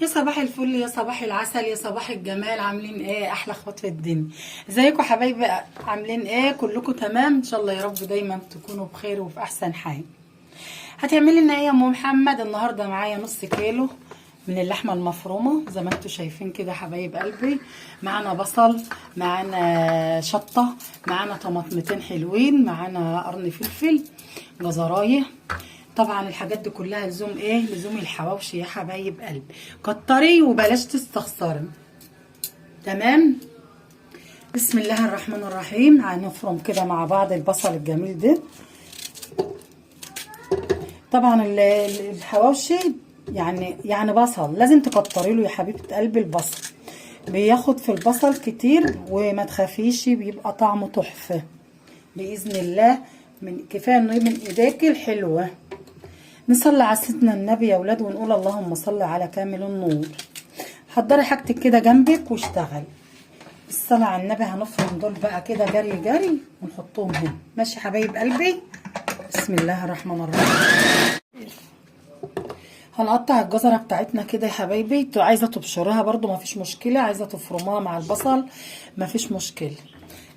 يا صباح الفل، يا صباح العسل، يا صباح الجمال. عاملين ايه احلى اخوات في الدنيا؟ ازيكم حبايبي؟ عاملين ايه؟ كلكم تمام ان شاء الله؟ يا رب دايما تكونوا بخير وفي احسن حال. هتعملي لنا ايه يا ام محمد؟ النهارده معايا نص كيلو من اللحمه المفرومه زي ما انتم شايفين كده حبايب قلبي. معانا بصل، معانا شطه، معانا طماطمتين حلوين، معانا قرن فلفل، جزرايه. طبعا الحاجات دي كلها لزوم ايه؟ لزوم الحواوشي يا حبايب قلبي. كتري وبلاش تستخسري. تمام. بسم الله الرحمن الرحيم. هنفرم كده مع بعض البصل الجميل ده. طبعا الحواوشي يعني بصل لازم تكتري له يا حبيبه قلبي. البصل بياخد في البصل كتير، وما تخافيش بيبقى طعمه تحفه باذن الله. من كفايه انه من ايديك الحلوه. نصلي على سيدنا النبي يا ولاد ونقول اللهم صل على كامل النور. حضري حاجتك كده جنبك واشتغل. الصلاة على النبي. هنفرم دول بقى كده جري جري ونحطهم هنا. ماشي حبايب قلبي؟ بسم الله الرحمن الرحيم. هنقطع الجزرة بتاعتنا كده يا حبايبي. انتوا عايزة تبشرها برضو مفيش مشكلة، عايزة تفرموها مع البصل مفيش مشكلة.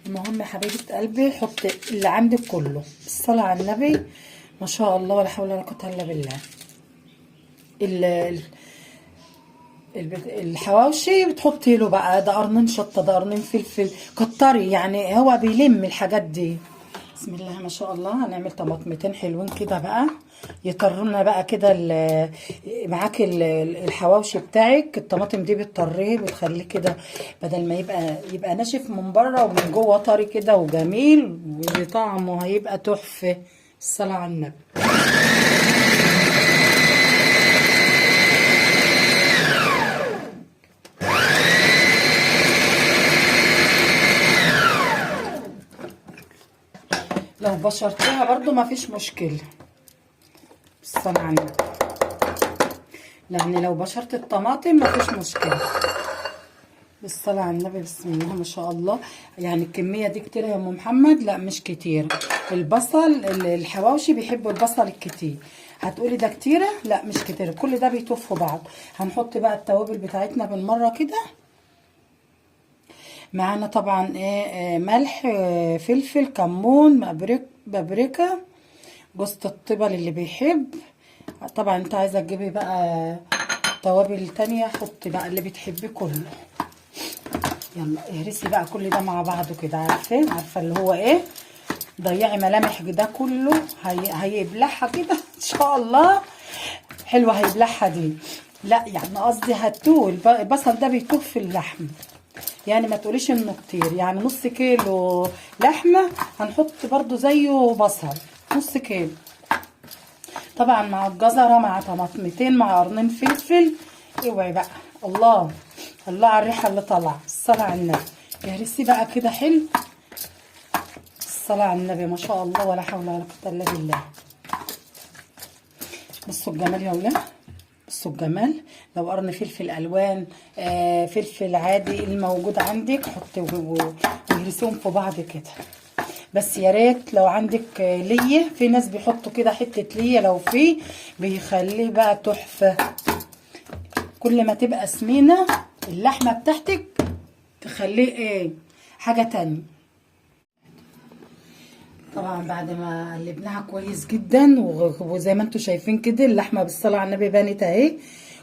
المهم يا حبيبة قلبي حط اللي عندك كله. الصلاة على النبي. ما شاء الله ولا حول ولا قوة الا بالله. الحواوشي بتحطي له بقى ده قرنين شطه، ده قرنين فلفل، كتري يعني هو بيلم الحاجات دي. بسم الله ما شاء الله. هنعمل طماطمتين حلوين كده بقى يطرنا بقى كده معاك الحواوشي بتاعك. الطماطم دي بتطريه بتخليه كده بدل ما يبقى ناشف من بره ومن جوه طري كده وجميل، وطعمه هيبقى تحفه. الصلاه على النبي. لو بشرتيها برضو ما فيش مشكلة. بالصلاة على النبي. يعني لو بشرت الطماطم ما فيش مشكلة. بالصلاة على النبي. بسم الله ما شاء الله. يعني الكمية دي كتير يا ام محمد؟ لا مش كتير. البصل الحواوشي بيحبوا البصل الكتير. هتقولي ده كتيرة؟ لا مش كتير، كل ده بيطوف في بعض. هنحط بقى التوابل بتاعتنا بالمرة كده. معانا طبعا ايه؟ ملح، فلفل، كمون، بابريكا، جوز الطيبة اللي بيحب. طبعا انت عايزه تجيبي بقى توابل تانية حطي بقى اللي بتحبيه كله. يلا اهرسي بقى كل ده مع بعضه كده. عارفه اللي هو ايه؟ ضيعي ملامح ده كله. هيبلعها كده ان شاء الله. حلوه هيبلعها دي. لا يعني قصدي هتوه البصل ده بيتوه في اللحم. يعني ما تقوليش انه كتير. يعني نص كيلو لحمه هنحط برضو زيه بصل نص كيلو. طبعا مع الجزره مع طماطمتين مع قرنين فلفل. اوعي بقى. الله الله على الريحه اللي طالعه. الصلاه على النبي. اهرسي بقى كده حلو. الصلاه على النبي ما شاء الله ولا حول ولا قوه الا بالله. بصوا الجمال يا ولاد، بصوا الجمال. لو قرن فلفل الوان، فلفل عادي الموجود عندك حطي واهرسيهم في بعض كده. بس يا ريت لو عندك ليه، في ناس بيحطوا كده حته ليه لو في بيخليه بقى تحفه. كل ما تبقى سمينه اللحمه بتاعتك تخليه ايه؟ حاجه تانية. طبعا بعد ما قلبناها كويس جدا وزي ما انتم شايفين كده اللحمه بالصلاه على النبي بانت اهي.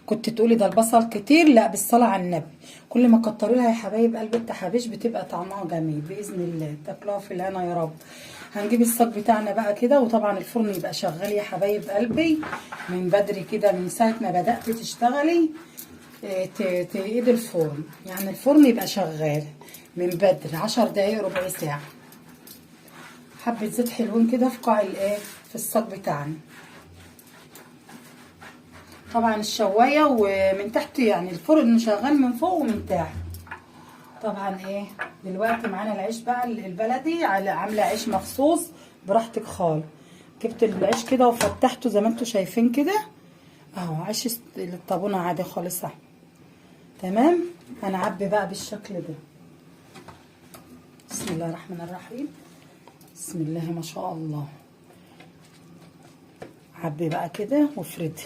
كنت تقولي ده البصل كتير، لا بالصلاه على النبي. كل ما كتروا لها يا حبايب قلب التحابيش بتبقى طعمها جميل باذن الله. تاكلوها في الهنا يا رب. هنجيب الصاج بتاعنا بقى كده. وطبعا الفرن يبقى شغال يا حبايب قلبي من بدري كده، من ساعه ما بدات تشتغلي تقيد الفرن. يعني الفرن يبقى شغال من بدري 10 دقايق ربع ساعه. حبة زيت حلوين كده في قاع الايه؟ في الصاج بتاعنا. طبعا الشوايه ومن تحت، يعني الفرن شغال من فوق ومن تحت. طبعا ايه دلوقتي معانا العيش بقى البلدي. عامله عيش مخصوص براحتك خالص. جبت العيش كده وفتحته زي ما انتم شايفين كده اهو. عيش الطابونه عادي خالص اهو. تمام. هنعبي بقى بالشكل ده. بسم الله الرحمن الرحيم. بسم الله ما شاء الله. عبي بقى كده وافردي.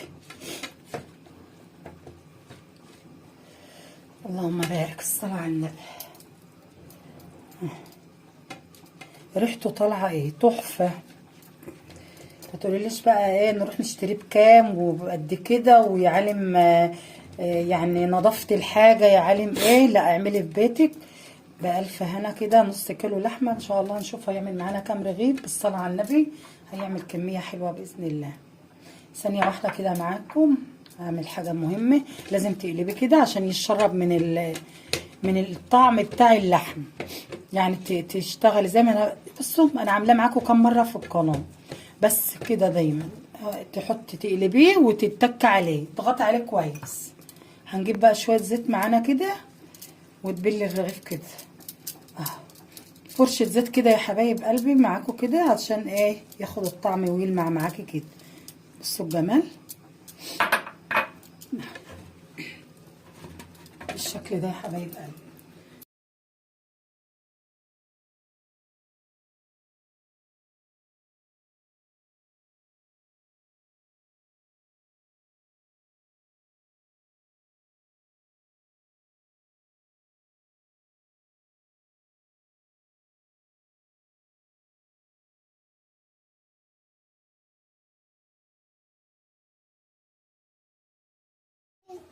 اللهم بارك، الصلاة على النبي. ريحته طالعة ايه تحفة. ما تقوليليش بقى ايه نروح نشتريه بكام وبقد كده ويا عالم يعني نظافة الحاجة يا عالم ايه. لا اعملي في بيتك بألف هنا كده. نص كيلو لحمة ان شاء الله. نشوف هيعمل معانا كام رغيف بالصلاة على النبي. هيعمل كمية حلوة بإذن الله. ثانية واحدة كده معاكم. هعمل حاجة مهمة. لازم تقلبي كده عشان يشرب من الطعم بتاع اللحم. يعني تشتغلي زي ما انا. بصوا انا عاملاه معاكم كام مرة في القناة. بس كده دايما تحطي تقلبيه وتتك عليه تضغطي عليه كويس. هنجيب بقى شويه زيت معانا كده وتبلي الرغيف كده. فرشه زيت كده يا حبايب قلبي معاكم كده عشان ايه ياخد الطعم ويلمع معاكي كده. بصوا الجمال بالشكل ده يا حبايب قلبي.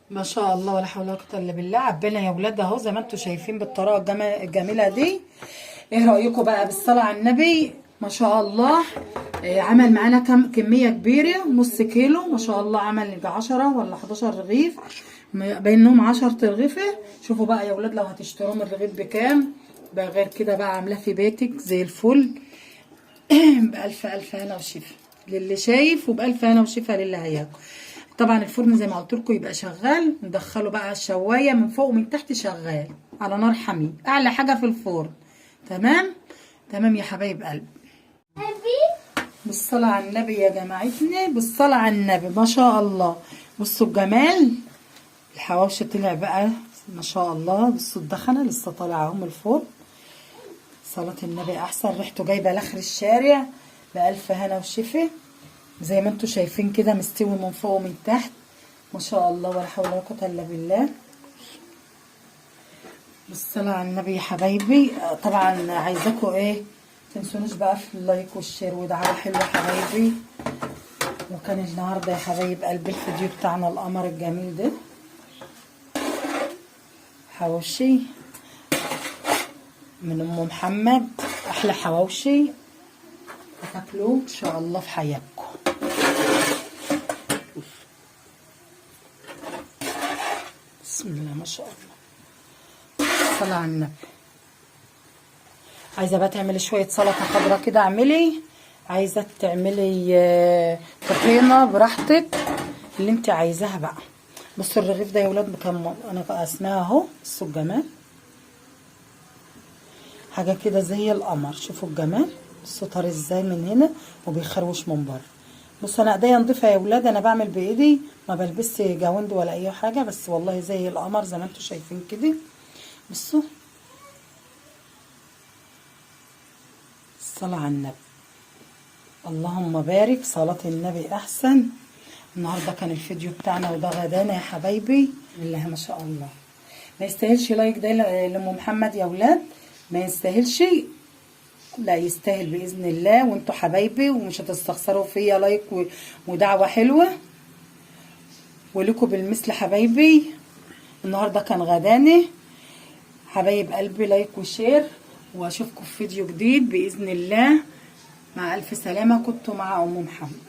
ما شاء الله ولا حول ولا قوه الا بالله. عبينا يا ولاد اهو زي ما انتم شايفين بالطريقه الجميله دي. ايه رايكم بقى بالصلاه على النبي؟ ما شاء الله. عمل معانا كميه كبيره نص كيلو ما شاء الله. عمل 10 ولا 11 رغيف بينهم 10 رغيفه. شوفوا بقى يا ولاد لو هتشتروهم الرغيف بكام بقى. غير كده بقى عاملاه في بيتك زي الفل. بألف ألف هنا وشفا للي شايف وبألف هنا وشفا للي هياكل. طبعا الفرن زي ما قلت لكم يبقى شغال. ندخله بقى الشوايه من فوق ومن تحت شغال على نار حاميه اعلى حاجه في الفرن. تمام تمام يا حبايب قلبي. بالصلاه على النبي يا جماعتنا بالصلاه على النبي. ما شاء الله. بصوا الجمال. الحواوشي طلع بقى ما شاء الله. بصوا الدخنه لسه طالعه اهو من الفرن. صلاه النبي احسن. ريحته جايبه لاخر الشارع. بألف هنا وشفا. زي ما انتم شايفين كده مستوي من فوق ومن تحت ما شاء الله ولا حول ولا قوه الا بالله. بالصلاه على النبي يا حبايبي. طبعا عايزاكم ايه تنسونوش بقى في اللايك والشير ودعوه حلوه يا حبايبي. وكان النهارده يا حبايب قلبي الفيديو بتاعنا القمر الجميل ده حواوشي من ام محمد. احلى حواوشي هتاكلوه ان شاء الله في حياتكم. بسم الله ما شاء الله. صلى على النبي. عايزه بقى تعملي شويه سلطه خضراء كده اعملي. عايزه تعملي طحينه براحتك اللي انت عايزاها بقى. بصوا الرغيف ده يا ولاد بكم انا قسماها اهو. بصوا الجمال حاجه كده زي القمر. شوفوا الجمال. بصوا طري ازاي من هنا وبيخروش من بره. بصوا انا ايديا نضيفه يا ولاد. انا بعمل بايدي ما بلبسش جواند ولا اي حاجه. بس والله زي القمر زي ما انتم شايفين كده. بصوا الصلاه على النبي. اللهم بارك. صلاه النبي احسن. النهارده كان الفيديو بتاعنا وده غدانا يا حبايبي. الله ما شاء الله. ما يستاهلش لايك ده لام محمد يا ولاد. ما يستاهلش. لا يستاهل باذن الله. وانتوا حبايبي ومش هتستخسروا فيا لايك ودعوه حلوه. ولكم بالمثل حبايبي. النهارده كان غداني حبايب قلبي. لايك وشير واشوفكم في فيديو جديد باذن الله. مع الف سلامه. كنتوا مع ام محمد.